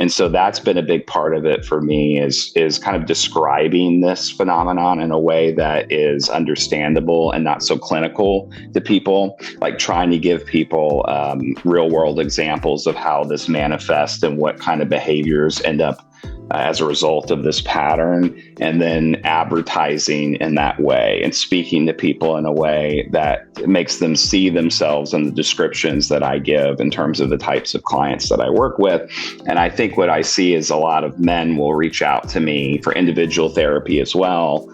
And so that's been a big part of it for me is kind of describing this phenomenon in a way that is understandable and not so clinical to people, like trying to give people real world examples of how this manifests and what kind of behaviors end up as a result of this pattern, and then advertising in that way and speaking to people in a way that makes them see themselves in the descriptions that I give in terms of the types of clients that I work with. And I think what I see is a lot of men will reach out to me for individual therapy as well.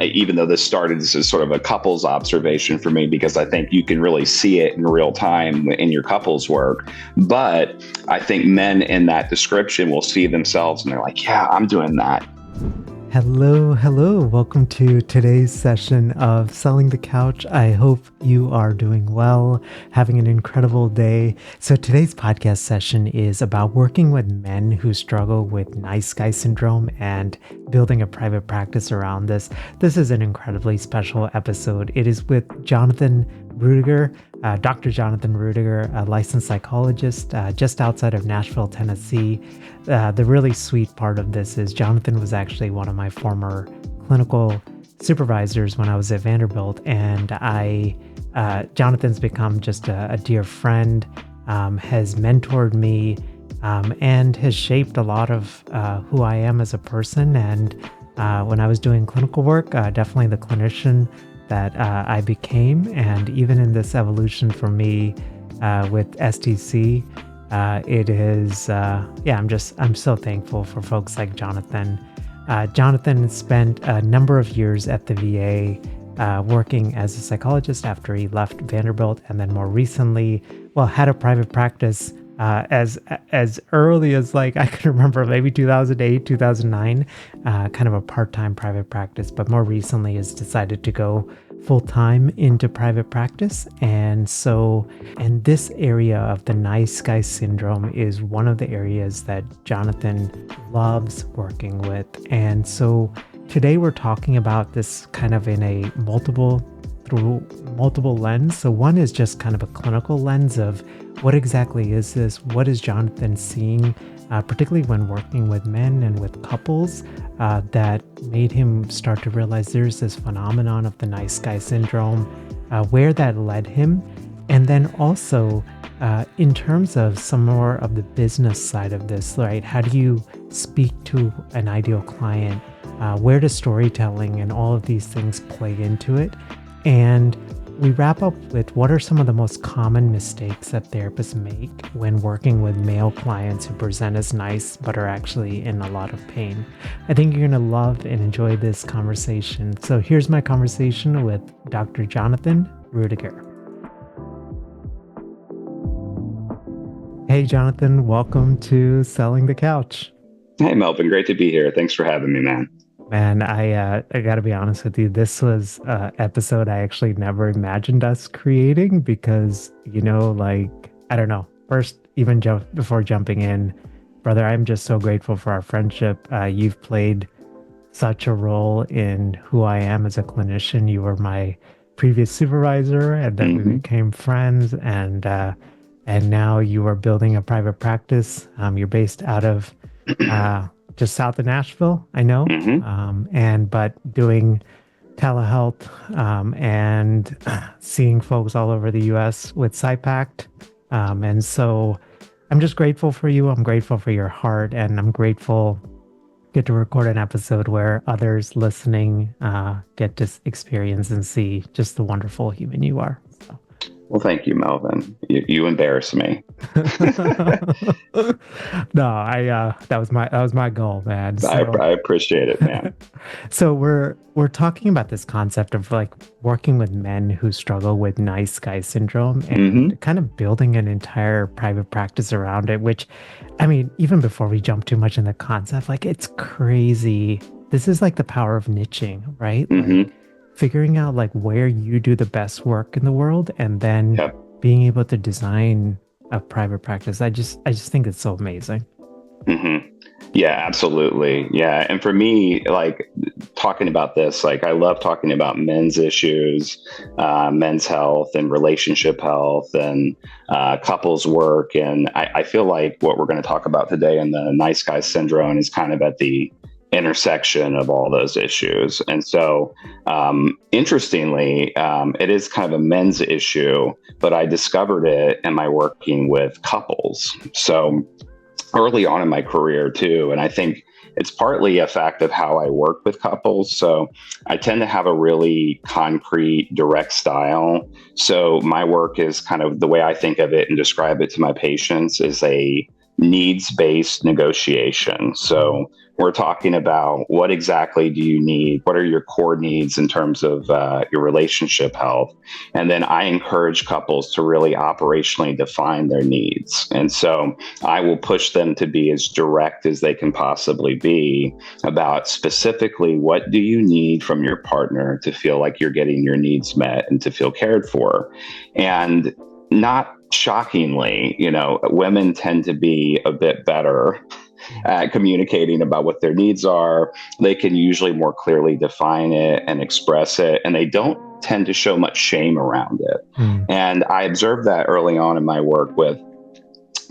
Even though this started as sort of a couples observation for me, because I think you can really see it in real time in your couples work. But I think men in that description will see themselves and they're like, yeah, I'm doing that. Hello. Welcome to today's session of Selling the Couch. I hope you are doing well, having an incredible day. So today's podcast session is about working with men who struggle with nice guy syndrome and building a private practice around this. This is an incredibly special episode. It is with Jonathan Rudiger, Dr. Jonathan Rudiger, a licensed psychologist just outside of Nashville, Tennessee. The really sweet part of this is Jonathan was actually one of my former clinical supervisors when I was at Vanderbilt, and Jonathan's become just a dear friend, has mentored me, and has shaped a lot of who I am as a person. And when I was doing clinical work, definitely the clinician that I became. And even in this evolution for me with STC, it is, I'm so thankful for folks like Jonathan. Jonathan spent a number of years at the VA working as a psychologist after he left Vanderbilt, and then more recently, had a private practice as early as I can remember, maybe 2008, 2009, kind of a part-time private practice, but more recently has decided to go full-time into private practice. And this area of the nice guy syndrome is one of the areas that Jonathan loves working with. And so today we're talking about this kind of in a multiple lens. So one is just kind of a clinical lens of what exactly is this? What is Jonathan seeing, particularly when working with men and with couples, that made him start to realize there's this phenomenon of the nice guy syndrome, where that led him. And then also, in terms of some more of the business side of this, right? How do you speak to an ideal client? Where does storytelling and all of these things play into it? And we wrap up with what are some of the most common mistakes that therapists make when working with male clients who present as nice but are actually in a lot of pain. I think you're going to love and enjoy this conversation. So here's my conversation with Dr. Jonathan Rudiger. Hey, Jonathan, welcome to Selling the Couch. Hey, Melvin, great to be here. Thanks for having me, man. Man, I got to be honest with you. This was an episode I actually never imagined us creating because, I don't know. First, before jumping in, brother, I'm just so grateful for our friendship. You've played such a role in who I am as a clinician. You were my previous supervisor, and then we became friends. And now you are building a private practice. You're based out of just south of Nashville, I know, but doing telehealth and seeing folks all over the U.S. with PsyPact. And so I'm just grateful for you. I'm grateful for your heart, and I'm grateful get to record an episode where others listening get to experience and see just the wonderful human you are. So. Well, thank you, Melvin. You embarrass me. No, that was my goal, man. So, I appreciate it, man. So we're talking about this concept of working with men who struggle with nice guy syndrome and kind of building an entire private practice around it, which, I mean, even before we jump too much in the concept, it's crazy. This is the power of niching, right? Figuring out where you do the best work in the world, and then being able to design a private practice. I just think it's so amazing. Mm-hmm. Yeah, absolutely. Yeah. And for me, like talking about this, like I love talking about men's issues, men's health and relationship health and couples work. And I feel like what we're going to talk about today in the nice guy syndrome is kind of at the intersection of all those issues. And so, interestingly, it is kind of a men's issue, but I discovered it in my working with couples. So, early on in my career too. And I think it's partly a fact of how I work with couples. So I tend to have a really concrete, direct style. So my work is kind of the way I think of it and describe it to my patients is a needs-based negotiation. So we're talking about what exactly do you need? What are your core needs in terms of your relationship health? And then I encourage couples to really operationally define their needs. And so I will push them to be as direct as they can possibly be about specifically what do you need from your partner to feel like you're getting your needs met and to feel cared for. And not shockingly, women tend to be a bit better at communicating about what their needs are. They can usually more clearly define it and express it, and they don't tend to show much shame around it. And I observed that early on in my work with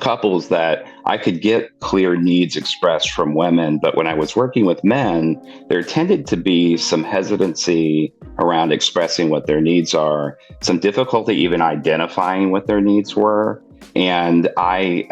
couples that I could get clear needs expressed from women. But when I was working with men, there tended to be some hesitancy around expressing what their needs are, some difficulty even identifying what their needs were. And I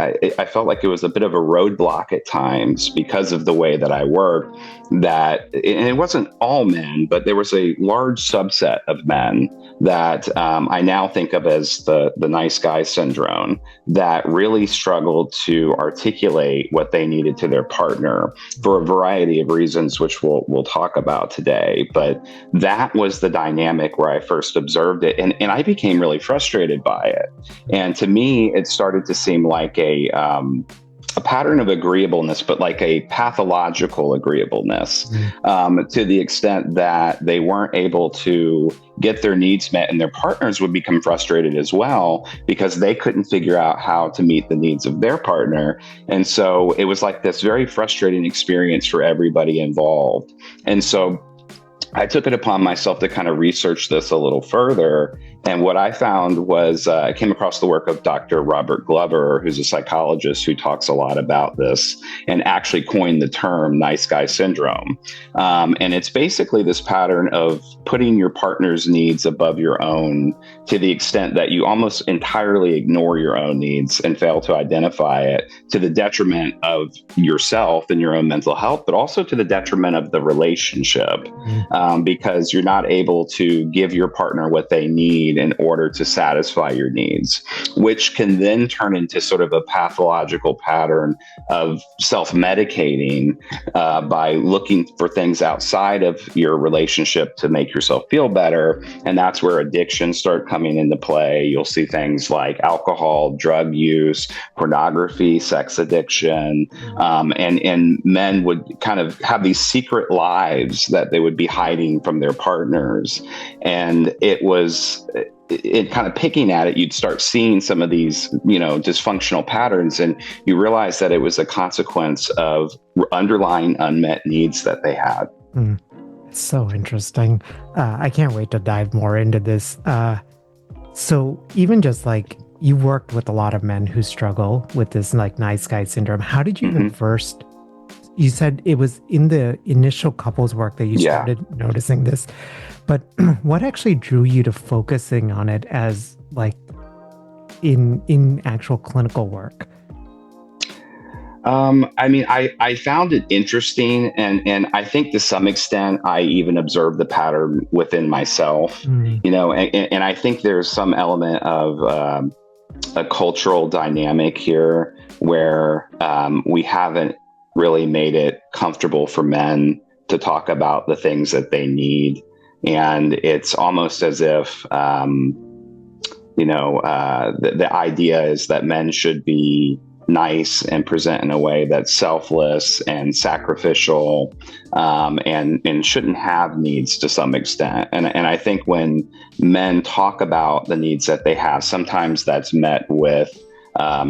felt like it was a bit of a roadblock at times because of the way that I work, that, and it wasn't all men, but there was a large subset of men that I now think of as the nice guy syndrome, that really struggled to articulate what they needed to their partner for a variety of reasons, which we'll talk about today. But that was the dynamic where I first observed it. And I became really frustrated by it. And to me, it started to seem like a pattern of agreeableness, but like a pathological agreeableness, to the extent that they weren't able to get their needs met, and their partners would become frustrated as well because they couldn't figure out how to meet the needs of their partner. And so it was like this very frustrating experience for everybody involved. And so I took it upon myself to kind of research this a little further. And what I found was I came across the work of Dr. Robert Glover, who's a psychologist who talks a lot about this and actually coined the term nice guy syndrome. And it's basically this pattern of putting your partner's needs above your own to the extent that you almost entirely ignore your own needs and fail to identify it, to the detriment of yourself and your own mental health, but also to the detriment of the relationship. Because you're not able to give your partner what they need in order to satisfy your needs, which can then turn into sort of a pathological pattern of self-medicating by looking for things outside of your relationship to make yourself feel better. And that's where addictions start coming into play. You'll see things like alcohol, drug use, pornography, sex addiction, and men would kind of have these secret lives that they would be hiding from their partners. And it kind of picking at it, you'd start seeing some of these, dysfunctional patterns, and you realize that it was a consequence of underlying unmet needs that they had. It's so interesting. I can't wait to dive more into this. So even just like you worked with a lot of men who struggle with this like nice guy syndrome. How did you even first? You said it was in the initial couples work that you started noticing this, but what actually drew you to focusing on it as like in actual clinical work? I found it interesting, and I think to some extent I even observed the pattern within myself, and I think there's some element of a cultural dynamic here where we haven't really made it comfortable for men to talk about the things that they need. And it's almost as if, the idea is that men should be nice and present in a way that's selfless and sacrificial, and shouldn't have needs to some extent. And I think when men talk about the needs that they have, sometimes that's met with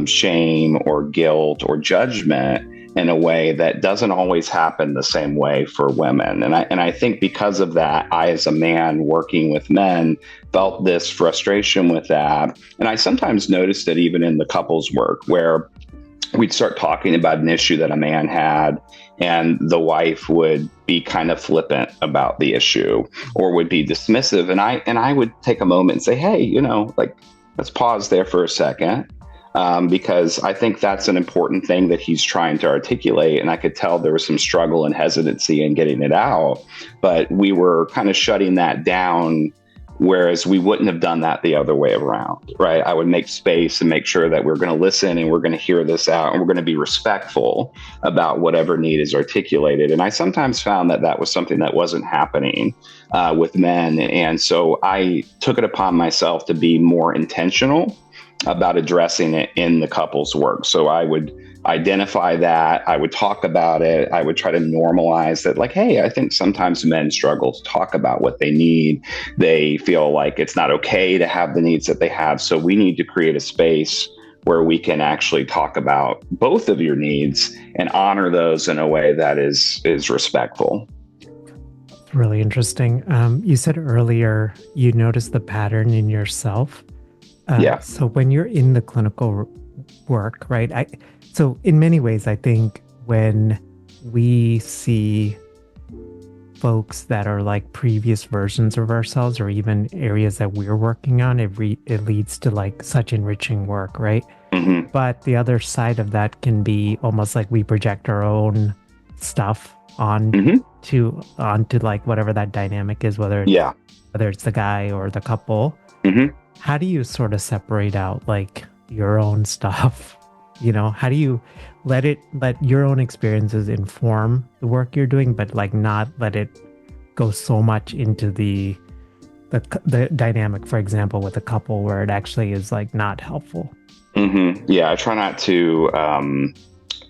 shame or guilt or judgment. in a way that doesn't always happen the same way for women. And I think because of that, I, as a man working with men, felt this frustration with that. And I sometimes noticed it even in the couples work where we'd start talking about an issue that a man had, and the wife would be kind of flippant about the issue or would be dismissive. And I would take a moment and say, hey, like, let's pause there for a second. Because I think that's an important thing that he's trying to articulate. And I could tell there was some struggle and hesitancy in getting it out, but we were kind of shutting that down. Whereas we wouldn't have done that the other way around, right? I would make space and make sure that we're going to listen and we're going to hear this out and we're going to be respectful about whatever need is articulated. And I sometimes found that that was something that wasn't happening with men. And so I took it upon myself to be more intentional about addressing it in the couple's work. So I would identify that, I would talk about it, I would try to normalize that, like, hey, I think sometimes men struggle to talk about what they need. They feel like it's not okay to have the needs that they have. So we need to create a space where we can actually talk about both of your needs and honor those in a way that is respectful. Really interesting. You said earlier you noticed the pattern in yourself. Yeah. So when you're in the clinical work, right? So in many ways, I think when we see folks that are like previous versions of ourselves or even areas that we're working on, it leads to like such enriching work, right? Mm-hmm. But the other side of that can be almost like we project our own stuff onto like whatever that dynamic is, whether it's the guy or the couple. Mm-hmm. How do you sort of separate out like your own stuff? How do you let your own experiences inform the work you're doing, but like not let it go so much into the dynamic, for example, with a couple where it actually is like not helpful? Mm-hmm. Yeah, I try not to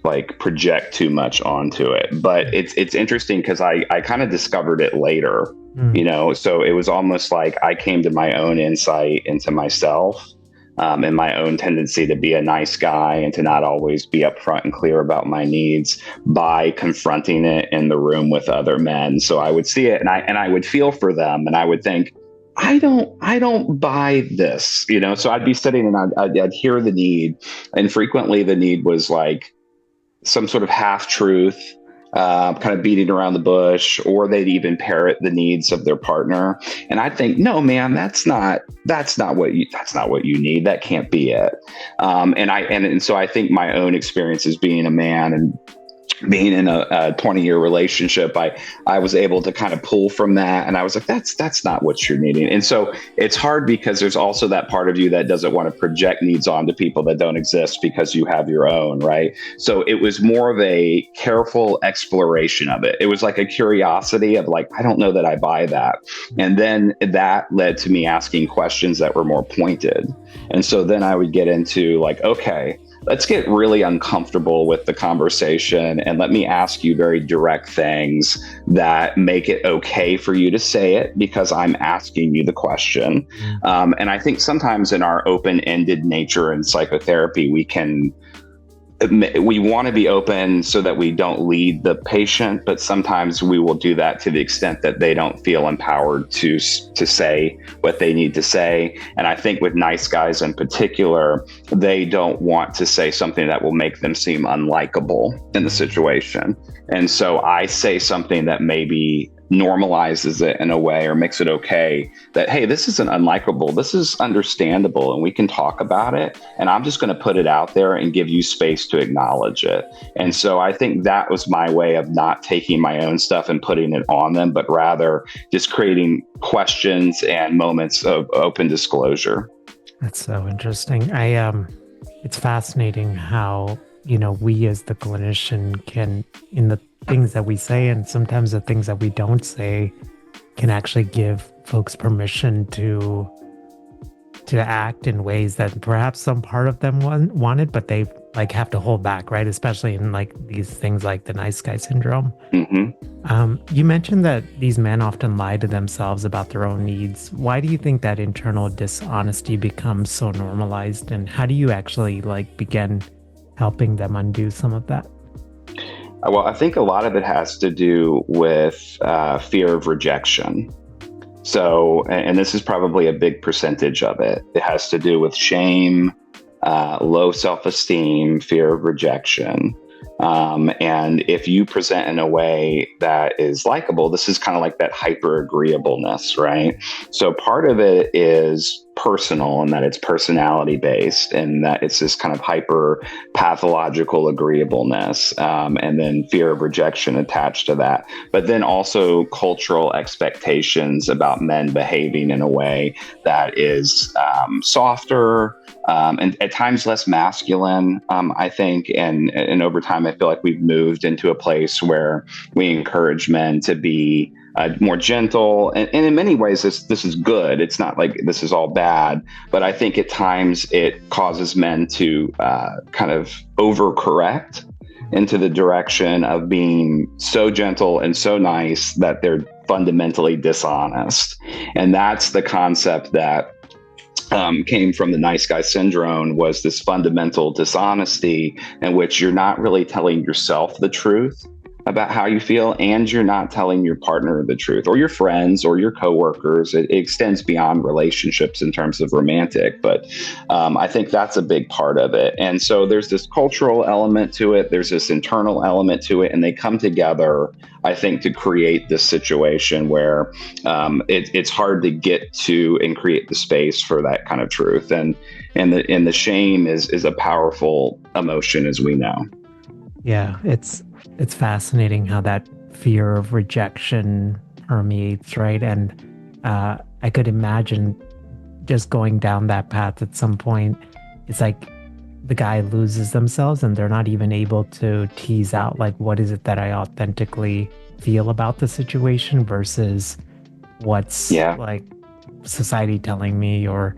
like project too much onto it, but it's interesting because I kind of discovered it later. So it was almost like I came to my own insight into myself, and my own tendency to be a nice guy and to not always be upfront and clear about my needs by confronting it in the room with other men. So I would see it and I would feel for them and I would think, I don't buy this, so I'd be sitting and I'd hear the need, and frequently the need was like some sort of half truth, kind of beating around the bush, or they'd even parrot the needs of their partner. And I think, no, man, that's not what you need. That can't be it. And so I think my own experiences being a man and being in a 20-year relationship, I was able to kind of pull from that. And I was like, that's not what you're needing. And so it's hard because there's also that part of you that doesn't want to project needs onto people that don't exist because you have your own, right? So it was more of a careful exploration of it. It was like a curiosity of like, I don't know that I buy that. And then that led to me asking questions that were more pointed. And so then I would get into like, okay, let's get really uncomfortable with the conversation and let me ask you very direct things that make it okay for you to say it because I'm asking you the question. And I think sometimes in our open-ended nature in psychotherapy, we want to be open so that we don't lead the patient, but sometimes we will do that to the extent that they don't feel empowered to say what they need to say. And I think with nice guys in particular, they don't want to say something that will make them seem unlikable in the situation. And so I say something that maybe normalizes it in a way or makes it okay that, hey, this isn't unlikable. This is understandable and we can talk about it. And I'm just going to put it out there and give you space to acknowledge it. And so I think that was my way of not taking my own stuff and putting it on them, but rather just creating questions and moments of open disclosure. That's so interesting. It's fascinating how, we as the clinician can, in the things that we say and sometimes the things that we don't say, can actually give folks permission to act in ways that perhaps some part of them wanted, but they like have to hold back, right? Especially in like these things like the nice guy syndrome. Mm-hmm. You mentioned that these men often lie to themselves about their own needs. Why do you think that internal dishonesty becomes so normalized, and how do you actually like begin helping them undo some of that? Well, I think a lot of it has to do with fear of rejection. So, and this is probably a big percentage of it. It has to do with shame, low self-esteem, fear of rejection. And if you present in a way that is likable, this is kind of like that hyper agreeableness, right? So part of it is personal, and that it's personality based, and that it's this kind of hyper pathological agreeableness, and then fear of rejection attached to that. But then also cultural expectations about men behaving in a way that is softer, and at times less masculine, I think. And over time, I feel like we've moved into a place where we encourage men to be more gentle. And in many ways, this is good. It's not like this is all bad. But I think at times it causes men to kind of overcorrect into the direction of being so gentle and so nice that they're fundamentally dishonest. And that's the concept that came from the nice guy syndrome, was this fundamental dishonesty in which you're not really telling yourself the truth about how you feel, and you're not telling your partner the truth, or your friends or your coworkers. It extends beyond relationships in terms of romantic, but I think that's a big part of it. And so there's this cultural element to it, there's this internal element to it, and they come together, I think, to create this situation where it's hard to get to and create the space for that kind of truth. And the shame is a powerful emotion, as we know. Yeah, it's fascinating how that fear of rejection permeates, right? And I could imagine just going down that path at some point. It's like the guy loses themselves and they're not even able to tease out, like, what is it that I authentically feel about the situation versus what's like society telling me, or,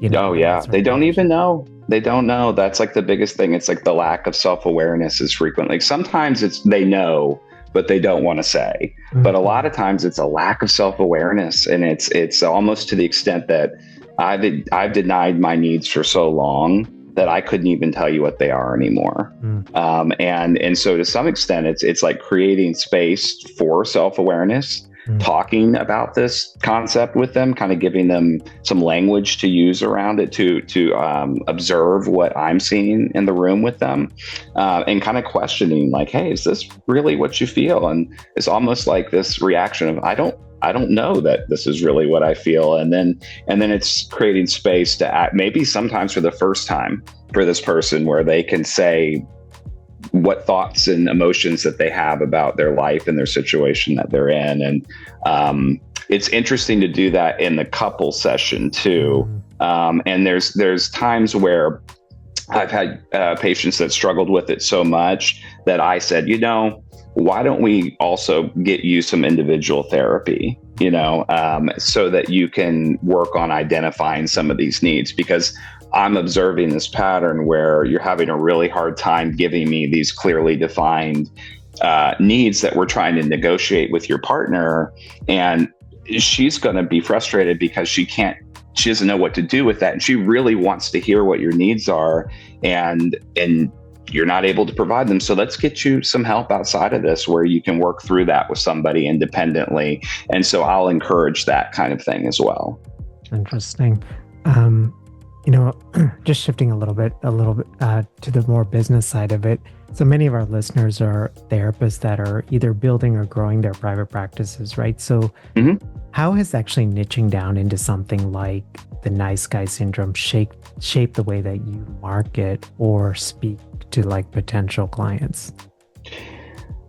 you know. Oh, yeah. They don't even know. They don't know. That's like the biggest thing. It's like the lack of self-awareness is frequently. Sometimes it's they know, but they don't want to say. Mm-hmm. But a lot of times it's a lack of self-awareness, and it's almost to the extent that I've denied my needs for so long that I couldn't even tell you what they are anymore. Mm. And so to some extent, it's like creating space for self-awareness. Talking about this concept with them, kind of giving them some language to use around it to observe what I'm seeing in the room with them, and kind of questioning, like, hey, is this really what you feel? And it's almost like this reaction of, I don't know that this is really what I feel. And then it's creating space to act, maybe sometimes for the first time for this person, where they can say what thoughts and emotions that they have about their life and their situation that they're in. And it's interesting to do that in the couple session too. And there's times where I've had patients that struggled with it so much that I said, why don't we also get you some individual therapy, so that you can work on identifying some of these needs, because I'm observing this pattern where you're having a really hard time giving me these clearly defined needs that we're trying to negotiate with your partner. And she's going to be frustrated because she doesn't know what to do with that. And she really wants to hear what your needs are, and you're not able to provide them. So let's get you some help outside of this where you can work through that with somebody independently. And so I'll encourage that kind of thing as well. Interesting. Just shifting a little bit to the more business side of it. So many of our listeners are therapists that are either building or growing their private practices, right? So how has actually niching down into something like the nice guy syndrome shaped the way that you market or speak to like potential clients?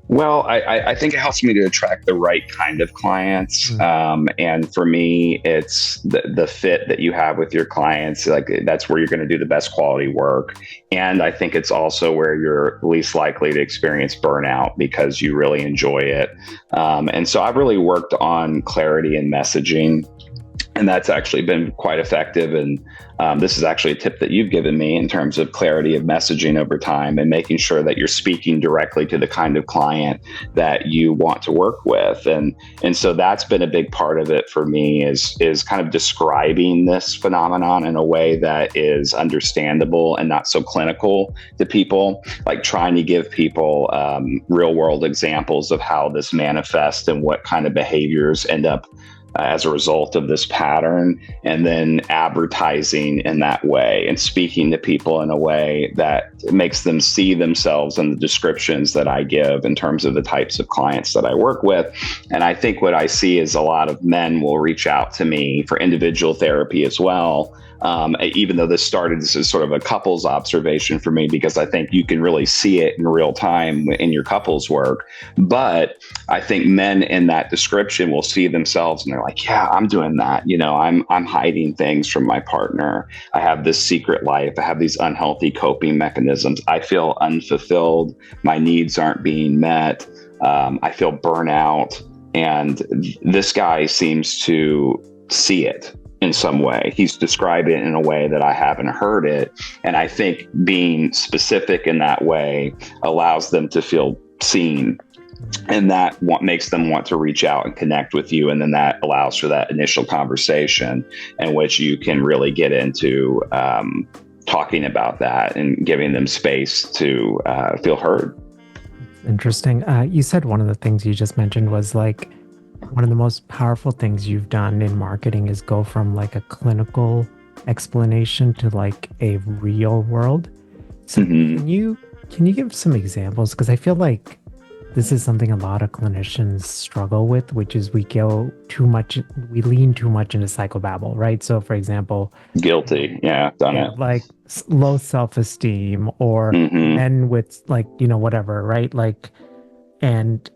Well, I think it helps me to attract the right kind of clients. And for me, it's the fit that you have with your clients. Like, that's where you're going to do the best quality work. And I think it's also where you're least likely to experience burnout because you really enjoy it. And so I've really worked on clarity and messaging. And that's actually been quite effective. And this is actually a tip that you've given me in terms of clarity of messaging over time and making sure that you're speaking directly to the kind of client that you want to work with. And so that's been a big part of it for me is kind of describing this phenomenon in a way that is understandable and not so clinical to people, like trying to give people real world examples of how this manifests and what kind of behaviors end up as a result of this pattern, and then advertising in that way and speaking to people in a way that makes them see themselves in the descriptions that I give in terms of the types of clients that I work with. And I think what I see is a lot of men will reach out to me for individual therapy as well. Even though this started as sort of a couples observation for me, because I think you can really see it in real time in your couples work. But I think men in that description will see themselves and they're like, yeah, I'm doing that. I'm hiding things from my partner. I have this secret life. I have these unhealthy coping mechanisms. I feel unfulfilled. My needs aren't being met. I feel burnout. And this guy seems to see it in some way. He's described it in a way that I haven't heard it. And I think being specific in that way allows them to feel seen. And that makes them want to reach out and connect with you. And then that allows for that initial conversation in which you can really get into talking about that and giving them space to feel heard. Interesting. You said one of the things you just mentioned was like, one of the most powerful things you've done in marketing is go from like a clinical explanation to like a real world. So can you give some examples? Because I feel like this is something a lot of clinicians struggle with, which is we lean too much into psychobabble, right? So for example, guilty. Yeah, done it. Like low self-esteem or men with like, whatever, right? Like, and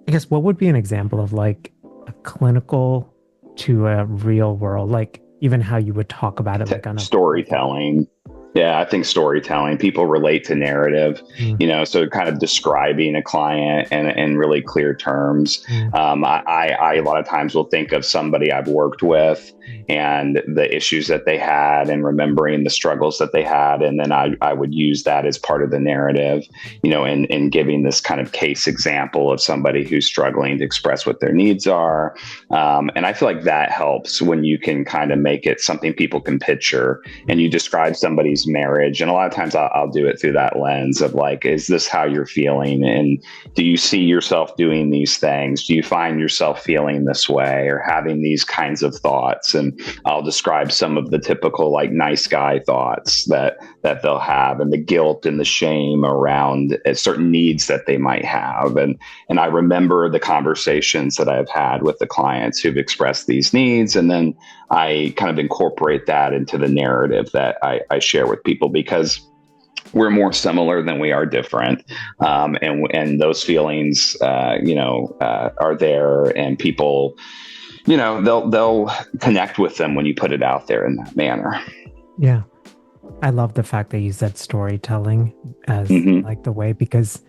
I guess what would be an example of like a clinical to a real world, like even how you would talk about it, like on a storytelling. Yeah, I think storytelling, people relate to narrative, so kind of describing a client in really clear terms. I a lot of times will think of somebody I've worked with and the issues that they had and remembering the struggles that they had. And then I would use that as part of the narrative, in giving this kind of case example of somebody who's struggling to express what their needs are. And I feel like that helps when you can kind of make it something people can picture and you describe somebody's marriage. And a lot of times I'll do it through that lens of like, is this how you're feeling? And do you see yourself doing these things? Do you find yourself feeling this way or having these kinds of thoughts? And I'll describe some of the typical like nice guy thoughts that they'll have and the guilt and the shame around certain needs that they might have. And I remember the conversations that I've had with the clients who've expressed these needs. And then I kind of incorporate that into the narrative that I share with people, because we're more similar than we are different. And those feelings, are there, and people, they'll connect with them when you put it out there in that manner. Yeah. I love the fact that you said storytelling as like the way, because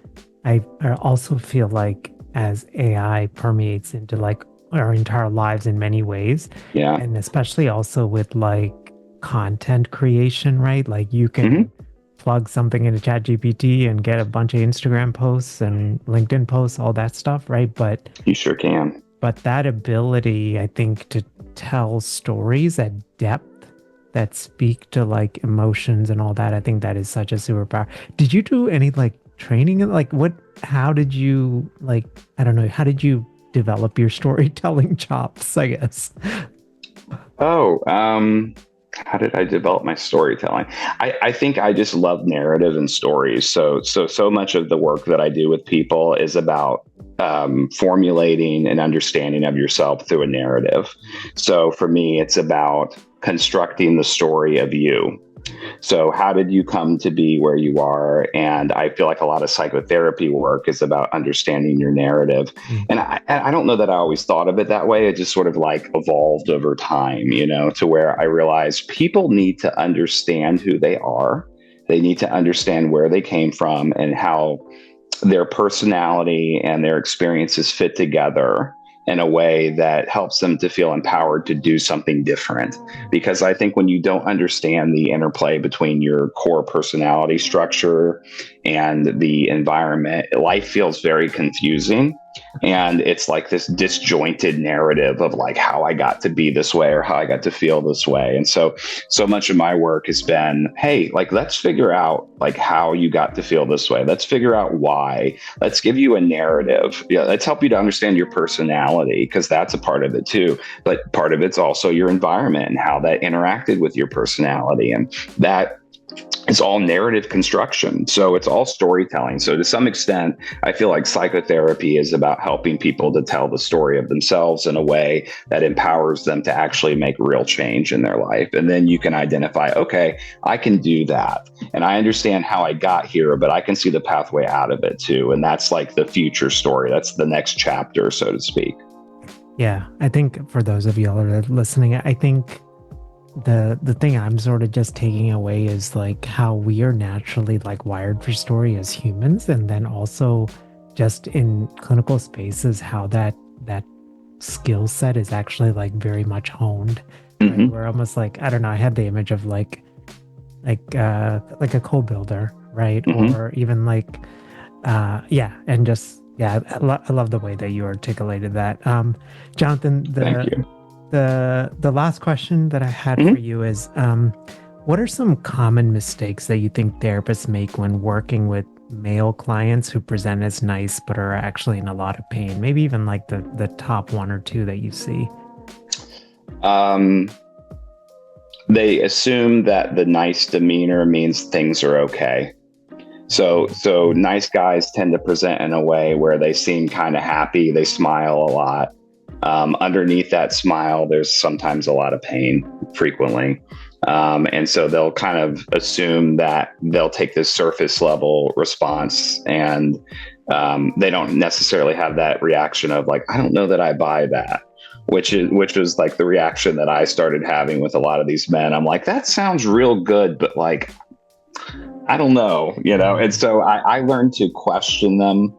I also feel like as AI permeates into like our entire lives in many ways. Yeah. And especially also with like content creation, right? Like you can plug something into ChatGPT and get a bunch of Instagram posts and LinkedIn posts, all that stuff, right? But you sure can. But that ability, I think, to tell stories at depth that speak to like emotions and all that, I think that is such a superpower. Did you do any like training? Like how did you how did you develop your storytelling chops, I guess? How did I develop my storytelling? I think I just love narrative and stories. So much of the work that I do with people is about formulating an understanding of yourself through a narrative. So for me, it's about constructing the story of you. So how did you come to be where you are? And I feel like a lot of psychotherapy work is about understanding your narrative. And I don't know that I always thought of it that way. It just sort of like evolved over time, to where I realized people need to understand who they are. They need to understand where they came from and how their personality and their experiences fit together in a way that helps them to feel empowered to do something different. Because I think when you don't understand the interplay between your core personality structure and the environment, life feels very confusing. And it's like this disjointed narrative of like how I got to be this way or how I got to feel this way. And so much of my work has been, hey, like, let's figure out like how you got to feel this way. Let's figure out why. Let's give you a narrative. Yeah, let's help you to understand your personality, because that's a part of it too. But part of it's also your environment and how that interacted with your personality. And that is all narrative construction. So it's all storytelling. So to some extent, I feel like psychotherapy is about helping people to tell the story of themselves in a way that empowers them to actually make real change in their life. And then you can identify, okay, I can do that. And I understand how I got here, but I can see the pathway out of it too. And that's like the future story. That's the next chapter, so to speak. Yeah, I think for those of y'all that are listening, I think the thing I'm sort of just taking away is like how we are naturally like wired for story as humans, and then also just in clinical spaces how that skill set is actually like very much honed. Right? We're almost like, I don't know, I had the image of like a co-builder, right? Or even like and just I love the way that you articulated that. Jonathan, Thank you. The last question that I had for you is, what are some common mistakes that you think therapists make when working with male clients who present as nice but are actually in a lot of pain? Maybe even like the top one or two that you see. They assume that the nice demeanor means things are okay. So nice guys tend to present in a way where they seem kind of happy. They smile a lot. Underneath that smile, there's sometimes a lot of pain frequently. And so they'll kind of assume that they'll take this surface level response, and they don't necessarily have that reaction of like, I don't know that I buy that, which was like the reaction that I started having with a lot of these men. I'm like, that sounds real good, but like, I don't know, and so I learned to question them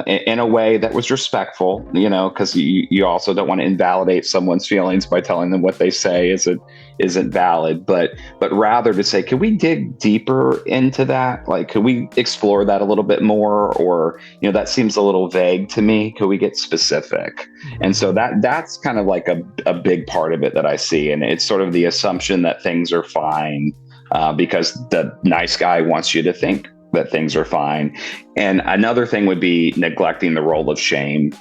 in a way that was respectful, because you also don't want to invalidate someone's feelings by telling them what they say isn't valid, but rather to say, can we dig deeper into that? Like, could we explore that a little bit more? Or, that seems a little vague to me. Could we get specific? And so that's kind of like a big part of it that I see. And it's sort of the assumption that things are fine. Because the nice guy wants you to think that things are fine. And another thing would be neglecting the role of shame,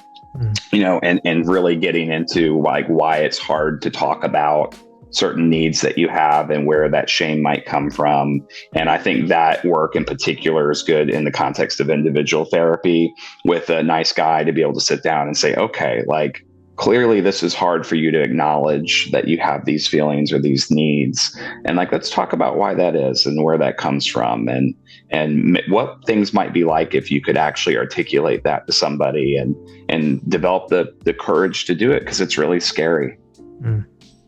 and really getting into like why it's hard to talk about certain needs that you have and where that shame might come from. And I think that work in particular is good in the context of individual therapy with a nice guy to be able to sit down and say, okay, like, clearly this is hard for you to acknowledge that you have these feelings or these needs. And like, let's talk about why that is and where that comes from, and what things might be like if you could actually articulate that to somebody and develop the courage to do it, because it's really scary.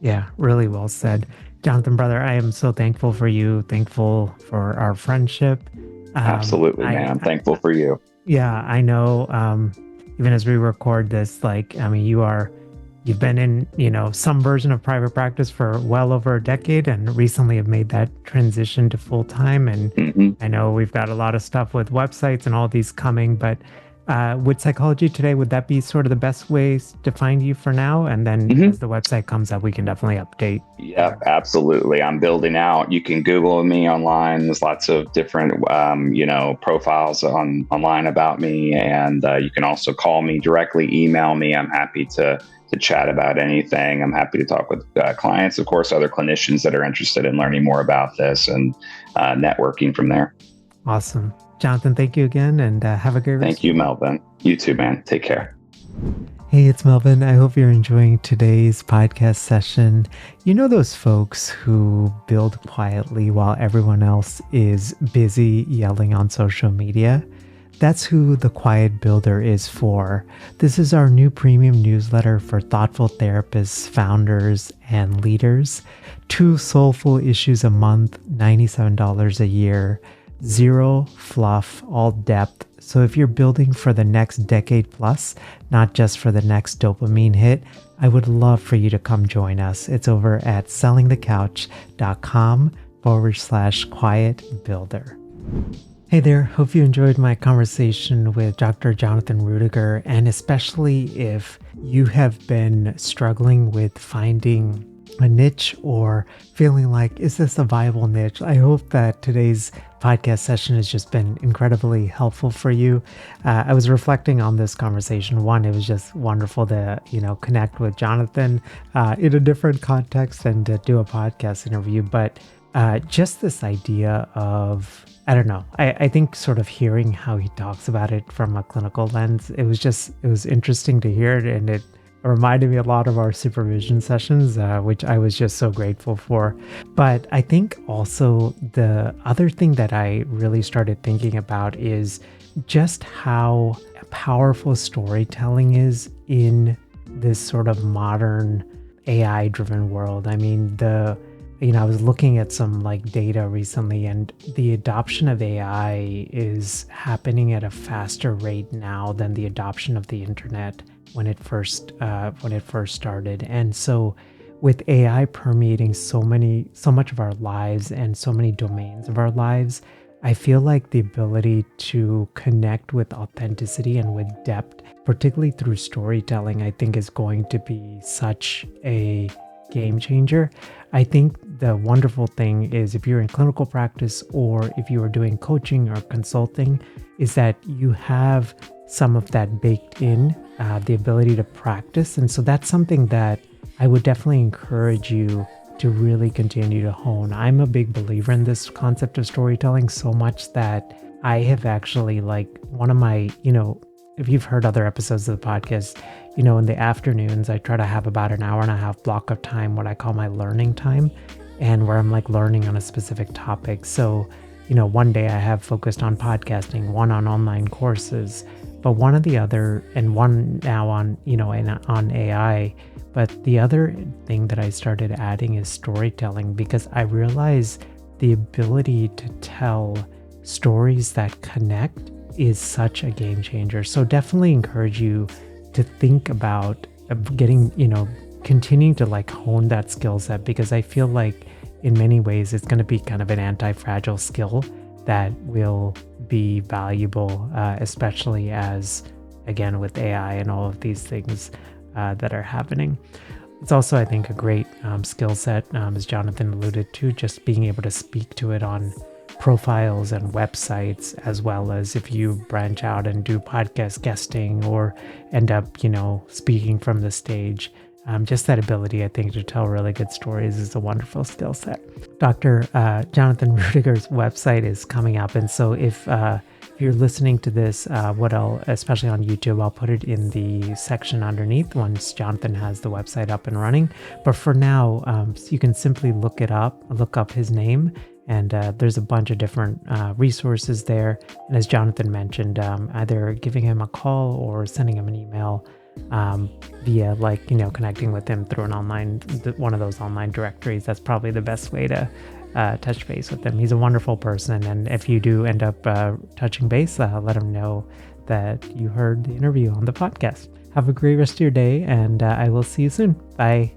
Yeah, really well said. Jonathan, brother, I am so thankful for you, thankful for our friendship. Absolutely, man. I'm thankful for you. Yeah, I know. Even as we record this, like, I mean, you've been in, some version of private practice for well over a decade, and recently have made that transition to full time. And I know we've got a lot of stuff with websites and all these coming, but with Psychology Today, would that be sort of the best ways to find you for now? And then as the website comes up, we can definitely update. Yeah, absolutely. I'm building out. You can Google me online. There's lots of different, profiles online about me. And you can also call me directly, email me. I'm happy to chat about anything. I'm happy to talk with clients, of course, other clinicians that are interested in learning more about this, and networking from there. Awesome. Jonathan, thank you again, and have a great rest. Thank you, Melvin. You too, man. Take care. Hey, it's Melvin. I hope you're enjoying today's podcast session. You know those folks who build quietly while everyone else is busy yelling on social media? That's who the Quiet Builder is for. This is our new premium newsletter for thoughtful therapists, founders, and leaders. 2 soulful issues a month, $97 a year. Zero fluff, all depth, So if you're building for the next decade plus, not just for the next dopamine hit, I would love for you to come join us. It's over at sellingthecouch.com/quiet builder. Hey there, hope you enjoyed my conversation with Dr. Jonathan Rudiger, and especially if you have been struggling with finding a niche or feeling like, is this a viable niche? I hope that today's podcast session has just been incredibly helpful for you. I was reflecting on this conversation. One, it was just wonderful to, connect with Jonathan in a different context and to do a podcast interview. But just this idea of, I don't know, I think sort of hearing how he talks about it from a clinical lens, it was interesting to hear it, and it reminded me a lot of our supervision sessions, which I was just so grateful for. But I think also the other thing that I really started thinking about is just how powerful storytelling is in this sort of modern AI-driven world. I mean, I was looking at some data recently, and the adoption of AI is happening at a faster rate now than the adoption of the internet when it first started. And so with AI permeating so much of our lives and so many domains of our lives, I feel like the ability to connect with authenticity and with depth, particularly through storytelling, I think is going to be such a game changer. I think the wonderful thing is, if you're in clinical practice or if you are doing coaching or consulting, is that you have some of that baked in, the ability to practice. And so that's something that I would definitely encourage you to really continue to hone. I'm a big believer in this concept of storytelling, so much that I have actually, one of my, if you've heard other episodes of the podcast, in the afternoons, I try to have about an hour and a half block of time, what I call my learning time, and where I'm learning on a specific topic. So, one day I have focused on podcasting, one on online courses, but one of the other, and one now on, on AI. But the other thing that I started adding is storytelling, because I realized the ability to tell stories that connect is such a game changer. So definitely encourage you to think about continuing to hone that skill set, because I feel like in many ways it's going to be kind of an anti-fragile skill that will be valuable, especially as, again, with AI and all of these things that are happening. It's also, I think, a great skill set, as Jonathan alluded to, just being able to speak to it on profiles and websites, as well as if you branch out and do podcast guesting or end up, speaking from the stage. Just that ability, I think, to tell really good stories is a wonderful skill set. Dr. Jonathan Rudiger's website is coming up. And so if you're listening to this, especially on YouTube, I'll put it in the section underneath once Jonathan has the website up and running. But for now, you can simply look up his name, and there's a bunch of different resources there. And as Jonathan mentioned, either giving him a call or sending him an email via connecting with him through one of those online directories. That's probably the best way to touch base with him. He's a wonderful person, and if you do end up touching base, let him know that you heard the interview on the podcast. Have a great rest of your day, and I will see you soon. Bye.